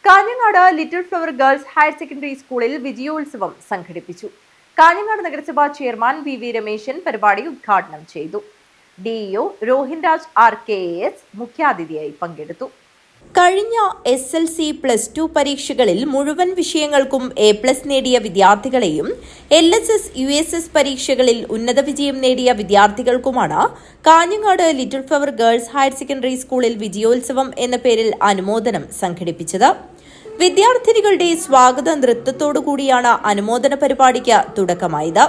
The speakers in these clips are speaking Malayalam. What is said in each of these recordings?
Kanhangad Little Flower Girls Higher Secondary സ്കൂളിൽ വിജയോത്സവം സംഘടിപ്പിച്ചു. കാഞ്ഞങ്ങാട് നഗരസഭാ ചെയർമാൻ വി രമേശൻ പരിപാടി ഉദ്ഘാടനം ചെയ്തു. ഡിഇഒ രോഹിൻരാജ് RKAS മുഖ്യാതിഥിയായി പങ്കെടുത്തു. കഴിഞ്ഞ SLC+2 പരീക്ഷകളിൽ മുഴുവൻ വിഷയങ്ങൾക്കും A+ നേടിയ വിദ്യാർത്ഥികളെയും LSS USS പരീക്ഷകളിൽ ഉന്നത വിജയം നേടിയ വിദ്യാർത്ഥികൾക്കുമാണ് Kanhangad Little Flower Girls Higher Secondary സ്കൂളിൽ വിജയോത്സവം എന്ന പേരിൽ അനുമോദനം സംഘടിപ്പിച്ചത്. വിദ്യാർത്ഥിനികളുടെ സ്വാഗത നൃത്തത്തോടുകൂടിയാണ് അനുമോദന പരിപാടിക്ക് തുടക്കമായത്.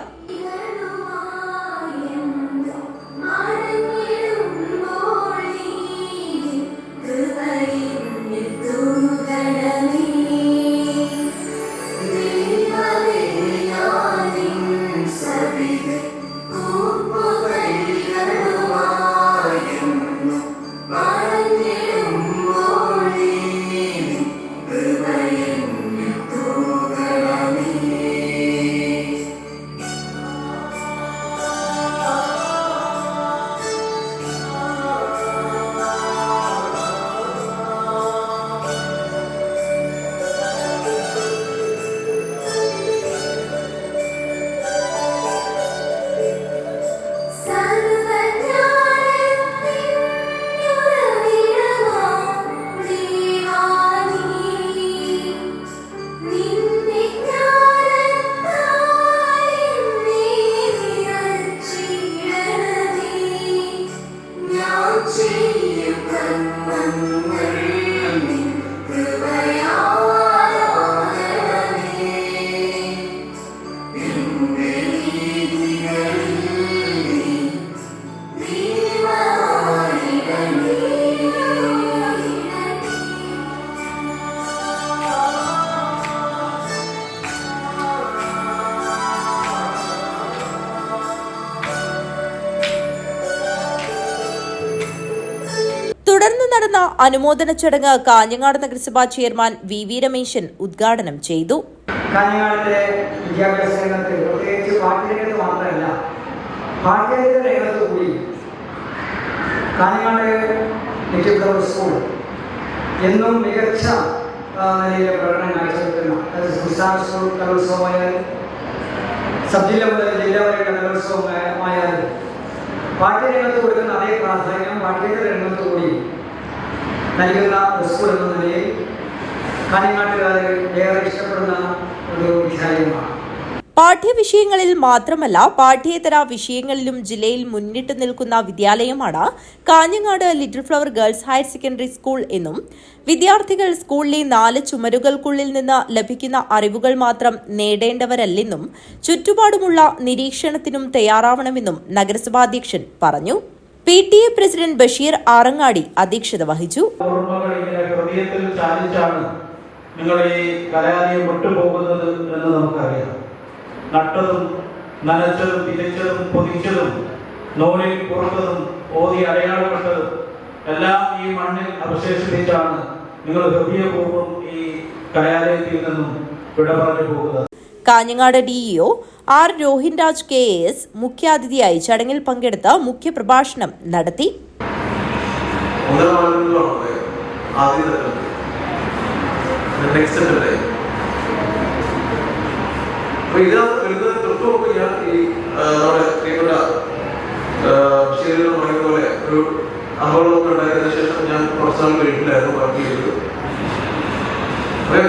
തുടർന്ന് നടന്ന അനുമോദന ചടങ്ങ് കാഞ്ഞങ്ങാട് നഗരസഭാ ചെയർമാൻ വി രമേശൻ ഉദ്ഘാടനം ചെയ്തു. കാഞ്ഞങ്ങാടിന്റെ വിദ്യാഭ്യാസ രംഗത്ത് പ്രത്യേകിച്ച് പാഠ്യരംഗത്ത് മാത്രമല്ല പാഠ്യേതര രംഗത്ത് കൂടി കാഞ്ഞങ്ങാട് ലിറ്റിൽ ഫ്ലവർ സ്കൂൾ എന്നും മികച്ച നിലയിലെ പ്രകടനം കാഴ്ചവെക്കുന്ന സംസ്ഥാന സ്കൂൾ കലോത്സവമായാലും സബ് ജില്ല മുതൽ ജില്ല വരെയുള്ള കലോത്സവമായാലും പാഠ്യരംഗത്ത് കൊടുക്കുന്ന അതേ പ്രാധാന്യം പാഠ്യേതര രംഗത്ത് കൂടി നൽകുന്ന സ്കൂൾ എന്ന നിലയിൽ കാഞ്ഞങ്ങാട്ടുകാരെ ഏറെ ഇഷ്ടപ്പെടുന്ന ഒരു വിദ്യാലയമാണ്. പാഠ്യവിഷയങ്ങളിൽ മാത്രമല്ല പാഠ്യേതര വിഷയങ്ങളിലും ജില്ലയിൽ മുന്നിട്ട് നിൽക്കുന്ന വിദ്യാലയമാണ് Kanhangad Little Flower Girls Higher Secondary School എന്നും വിദ്യാർത്ഥികൾ സ്കൂളിലെ 4 ചുമരുകൾക്കുള്ളിൽ നിന്ന് ലഭിക്കുന്ന അറിവുകൾ മാത്രം നേടേണ്ടവരല്ലെന്നും ചുറ്റുപാടുമുള്ള നിരീക്ഷണത്തിനും തയ്യാറാവണമെന്നും നഗരസഭാ അധ്യക്ഷൻ പറഞ്ഞു. PTA പ്രസിഡന്റ് ബഷീർ ആറങ്ങാടി അധ്യക്ഷത വഹിച്ചു. നിങ്ങൾ ഈ കലാലയം വിട്ടുപോകുന്നത് എന്ന് നമുക്കറിയാം. നട്ടതും നനച്ചതും വിതച്ചതും പൊതിച്ചതും നോലിൽ പുറത്തതും ഓതി അടയാളപ്പെട്ടതും എല്ലാം ഈ മണ്ണിൽ അവശേഷിപ്പിച്ചാണ് നിങ്ങൾ ഹൃദയപൂർവ്വം ഈ കലാലയത്തിൽ നിന്നും വിട പറഞ്ഞു പോകുന്നത്. കാഞ്ഞങ്ങാട് DEO രോഹിൻരാജ് KAS മുഖ്യാതിഥിയായി ചടങ്ങിൽ പങ്കെടുത്ത് മുഖ്യപ്രഭാഷണം നടത്തി. ഇതിനകത്ത് വരുന്നത് തൊട്ടുമുമ്പ് ഞാൻ ഈ നമ്മുടെ പോലെ ഒരു അപകടമൊക്കെ ഉണ്ടായതിനു ശേഷം ഞാൻ കുറച്ചുനാൾ വീട്ടിലായിരുന്നു വർക്ക് ചെയ്തത്.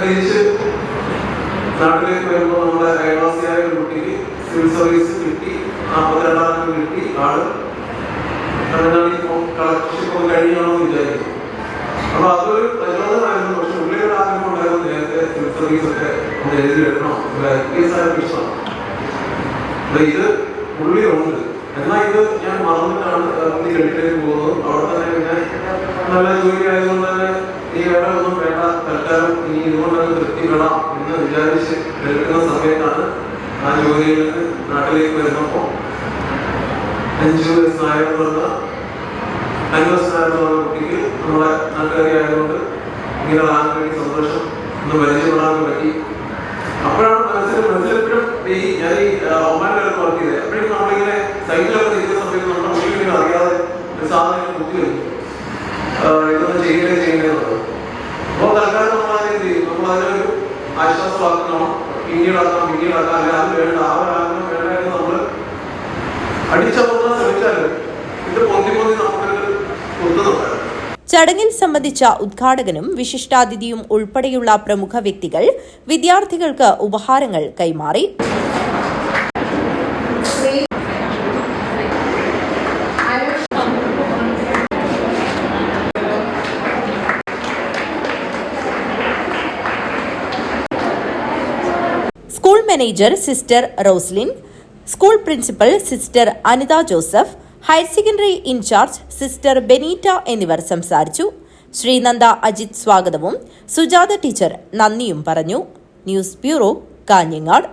തിരിച്ച് നാട്ടിലേക്ക് വരുമ്പോൾ നമ്മുടെ അയൽവാസിയായ ഒരു കുട്ടിക്ക് സിവിൽ സർവീസ് കിട്ടി, 42,000 കിട്ടി. ആള് തമിഴ്നാട്ടിൽ കളക്ടർഷിപ്പ് കഴിഞ്ഞാണോ എന്ന് വിചാരിച്ചു. അപ്പൊ അതൊരു പ്രചോദനമായിരുന്നു. പക്ഷെ ഉള്ളിലൊരു ആഗ്രഹം ഉണ്ടായിരുന്നു, നേരത്തെ സിവിൽ സർവീസ് ഒക്കെ എഴുതി എടുക്കണം, IAS ഇഷ്ടമാണ്. ഇത് ഉള്ളിലുണ്ട്. എന്നാൽ ഇത് ഞാൻ മറന്നിട്ടാണ് ഗൾഫിലേക്ക് പോകുന്നത്. അവിടെ തന്നെ പിന്നെ നല്ല ജോലി ആയതുകൊണ്ട് തന്നെ ഈ വേറെ ഒന്നും വേണ്ട, തൽക്കാലം ഇനി ഇതുകൊണ്ടൊക്കെ തൃപ്തിപ്പെടാം എന്ന് വിചാരിച്ച് എടുക്കുന്ന സമയത്താണ് ആ ജോലിയിൽ നിന്ന് നാട്ടിലേക്ക് വരുന്നപ്പോൾ 5 വയസ്സായെന്ന് പറഞ്ഞ 5 വയസ്സായെന്ന് പറഞ്ഞ കുട്ടിക്ക് നമ്മളെ നാട്ടുകാരി ആയതുകൊണ്ട് ഇങ്ങനെ ആകാൻ വേണ്ടി സന്തോഷം ഒന്ന് പരിചയപ്പെടാൻ പറ്റി. അപ്പോഴാണ് മനസ്സിലെപ്പോഴും ഞാൻ ഈ ഒമാനിലൊക്കെ വർക്ക് ചെയ്തത്. അപ്പോഴും നമ്മളിങ്ങനെ സൈറ്റിലൊക്കെ നിൽക്കുന്ന സമയത്ത് നമ്മുടെ മുന്നിൽ അറിയാതെ ഒരു സാധനം കുത്തി വരും, ഇതൊന്നും ചെയ്യണേ. അപ്പോൾ തൽക്കാലം നമ്മളാദ്യം ചെയ്യും ആശ്വാസമാക്കണം, പിന്നീടാക്കാം അല്ലെങ്കിൽ അത് വേണ്ട ആവരാകണം വേണ്ട എന്ന് നമ്മൾ അടിച്ചമർത്താൻ ശ്രമിച്ചാലും ഇത് പൊന്തി നമുക്കൊരു ഒത്തുന്നുണ്ടായിരുന്നു. ചടങ്ങിൽ സംബന്ധിച്ച ഉദ്ഘാടകനും വിശിഷ്ടാതിഥിയും ഉൾപ്പെടെയുള്ള പ്രമുഖ വ്യക്തികൾ വിദ്യാർത്ഥികൾക്ക് ഉപഹാരങ്ങൾ കൈമാറി. School manager sister Roslin, school principal sister Anitha Joseph, higher secondary in charge sister Benita എന്നിവർ സംസാരിച്ചു. ശ്രീനന്ദ അജിത് സ്വാഗതവും സുജാത ടീച്ചർ നന്ദിയും പറഞ്ഞു. News bureau, Kanhangad.